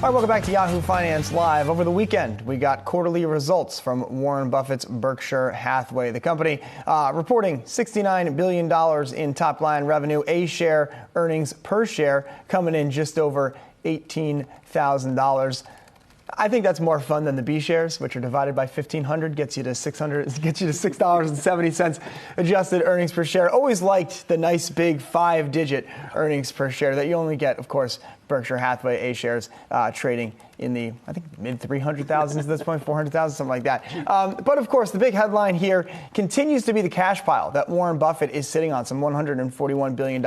All right, welcome back to Yahoo Finance Live. Over the weekend, we got quarterly results from Warren Buffett's Berkshire Hathaway. The company reporting $69 billion in top-line revenue, A-share earnings per share coming in just over $18,000. I think that's more fun than the B shares, which are divided by 1,500, gets you to $6.70 adjusted earnings per share. Always liked the nice big 5-digit earnings per share that you only get, of course, Berkshire Hathaway A shares trading in the, I think, mid 300,000 at this point, 400,000, something like that. But of course, the big headline here continues to be the cash pile that Warren Buffett is sitting on, some $141 billion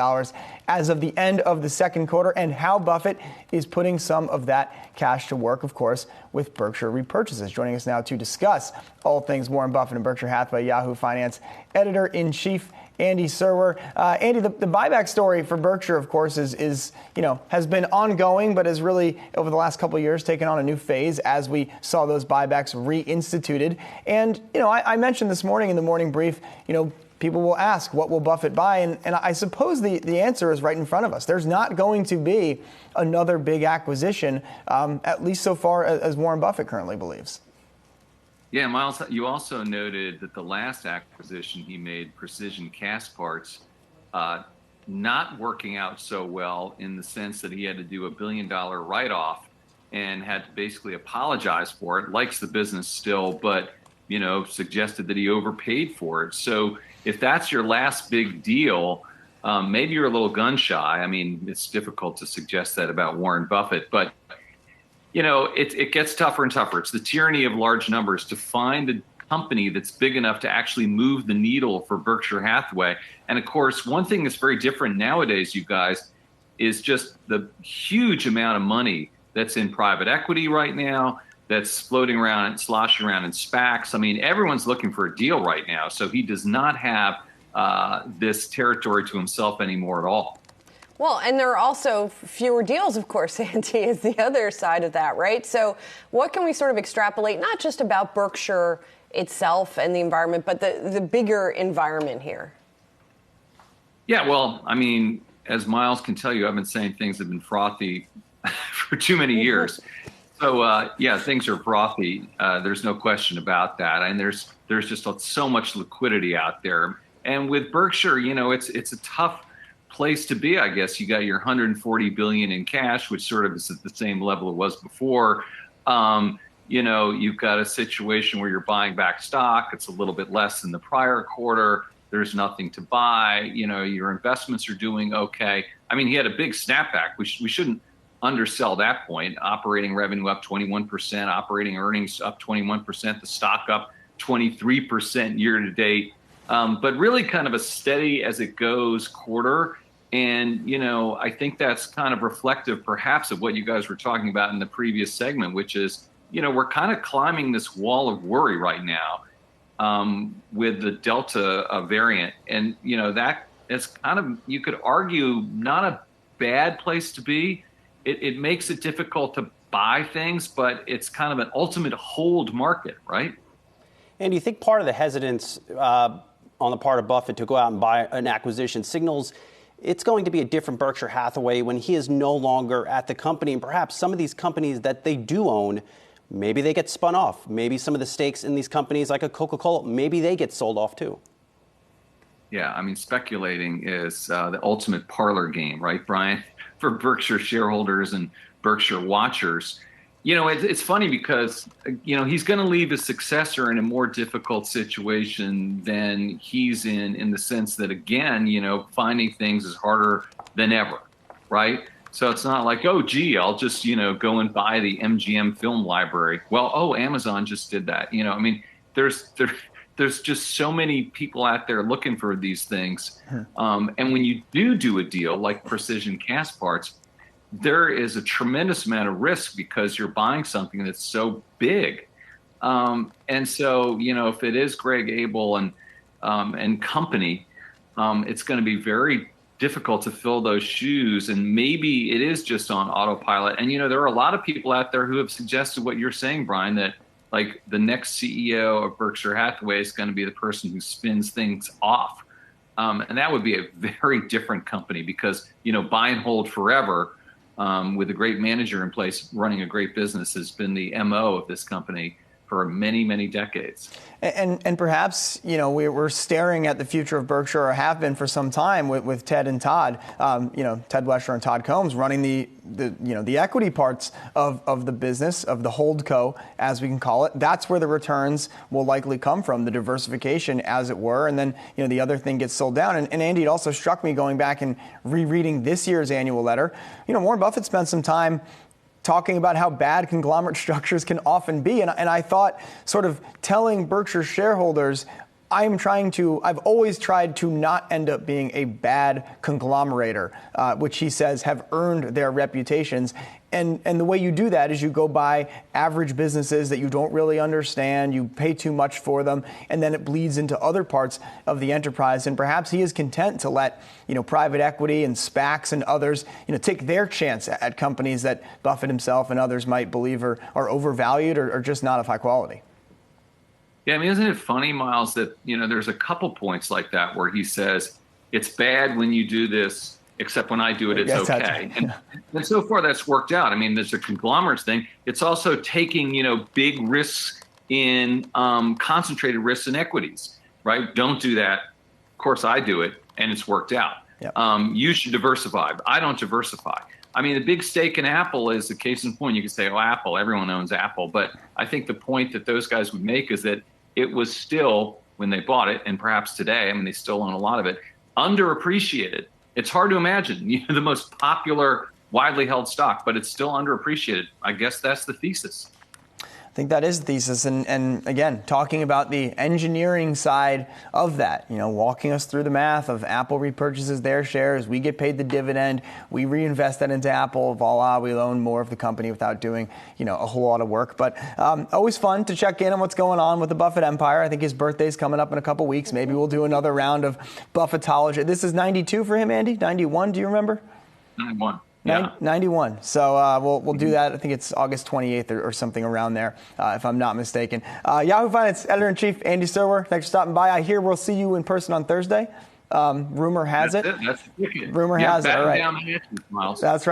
as of the end of the second quarter, and how Buffett is putting some of that cash to work, of course, with Berkshire repurchases. Joining us now to discuss all things Warren Buffett and Berkshire Hathaway, Yahoo Finance editor-in-chief Andy Serwer. Andy, the buyback story for Berkshire, of course, is has been ongoing, but has really, over the last couple of years, taken on a new phase as we saw those buybacks reinstituted. And, I mentioned this morning in the morning brief, people will ask, what will Buffett buy? And I suppose the answer is right in front of us. There's not going to be another big acquisition, at least so far as Warren Buffett currently believes. Yeah, Myles, you also noted that the last acquisition he made, Precision Castparts, not working out so well in the sense that he had to do $1 billion write-off and had to basically apologize for it, likes the business still, but, suggested that he overpaid for it. So if that's your last big deal, maybe you're a little gun shy. I mean, it's difficult to suggest that about Warren Buffett, but it gets tougher and tougher. It's the tyranny of large numbers to find a company that's big enough to actually move the needle for Berkshire Hathaway. And of course, one thing that's very different nowadays, you guys, is just the huge amount of money that's in private equity right now, that's floating around and sloshing around in SPACs. I mean, everyone's looking for a deal right now. So he does not have this territory to himself anymore at all. Well, and there are also fewer deals, of course, Andy, is the other side of that, right? So what can we sort of extrapolate, not just about Berkshire itself and the environment, but the bigger environment here? Yeah, well, I mean, as Myles can tell you, I've been saying things have been frothy for too many years. So, things are frothy. There's no question about that. And there's just so much liquidity out there. And with Berkshire, it's a tough place to be, I guess. You got your $140 billion in cash, which sort of is at the same level it was before. You've got a situation where you're buying back stock. It's a little bit less than the prior quarter. There's nothing to buy. Your investments are doing okay. I mean, he had a big snapback. We shouldn't undersell that point. Operating revenue up 21%, operating earnings up 21%, the stock up 23% year to date. But really kind of a steady as it goes quarter. And, I think that's kind of reflective perhaps of what you guys were talking about in the previous segment, which is, we're kind of climbing this wall of worry right now with the Delta variant. And, that is kind of, you could argue, not a bad place to be. It makes it difficult to buy things, but it's kind of an ultimate hold market, right? And do you think part of the hesitance on the part of Buffett to go out and buy an acquisition signals it's going to be a different Berkshire Hathaway when he is no longer at the company, and perhaps some of these companies that they do own, maybe they get spun off. Maybe some of the stakes in these companies like a Coca-Cola, maybe they get sold off too. Yeah, I mean, speculating is the ultimate parlor game, right, Brian, for Berkshire shareholders and Berkshire watchers. It's funny because, he's going to leave his successor in a more difficult situation than he's in the sense that, again, finding things is harder than ever, right? So it's not like, oh, gee, I'll just, go and buy the MGM film library. Well, Amazon just did that. There's just so many people out there looking for these things. And when you do a deal like Precision Castparts, there is a tremendous amount of risk because you're buying something that's so big. And so, if it is Greg Abel and company, it's going to be very difficult to fill those shoes. And maybe it is just on autopilot. And, there are a lot of people out there who have suggested what you're saying, Brian, that like the next CEO of Berkshire Hathaway is going to be the person who spins things off. And that would be a very different company because, buy and hold forever with a great manager in place running a great business has been the MO of this company for many, many decades. And perhaps, we're staring at the future of Berkshire, or have been for some time, with Ted and Todd, Ted Weschler and Todd Combs running the equity parts of the business, of the holdco, as we can call it. That's where the returns will likely come from, the diversification, as it were. And then, the other thing gets sold down. And Andy, it also struck me going back and rereading this year's annual letter. Warren Buffett spent some time talking about how bad conglomerate structures can often be. And I thought, sort of telling Berkshire shareholders, I've always tried to not end up being a bad conglomerator, which he says have earned their reputations. And the way you do that is you go buy average businesses that you don't really understand, you pay too much for them, and then it bleeds into other parts of the enterprise. And perhaps he is content to let, private equity and SPACs and others, take their chance at companies that Buffett himself and others might believe are overvalued or just not of high quality. Yeah, I mean, isn't it funny, Myles, that, there's a couple points like that where he says, it's bad when you do this, except when I do it, it's okay. And so far that's worked out. I mean, there's a conglomerates thing. It's also taking, big risks in concentrated risks in equities, right? Don't do that. Of course, I do it, and it's worked out. Yep. You should diversify. I don't diversify. I mean, the big stake in Apple is a case in point. You can say, oh, Apple, everyone owns Apple. But I think the point that those guys would make is that it was still, when they bought it, and perhaps today, I mean, they still own a lot of it, underappreciated. It's hard to imagine, the most popular, widely held stock, but it's still underappreciated. I guess that's the thesis. I think that is the thesis. And again, talking about the engineering side of that, walking us through the math of Apple repurchases their shares, we get paid the dividend, we reinvest that into Apple, voila, we own more of the company without doing, a whole lot of work. But always fun to check in on what's going on with the Buffett empire. I think his birthday's coming up in a couple weeks. Maybe we'll do another round of Buffettology. This is 92 for him, Andy? 91, do you remember? 91. Yeah. 91. So we'll do that. I think it's August 28th or something around there, if I'm not mistaken. Yahoo Finance Editor-in-Chief Andy Serwer, thanks for stopping by. I hear we'll see you in person on Thursday. Rumor has it. That's it. Rumor has it. All right. Down the hatches, Myles. That's right.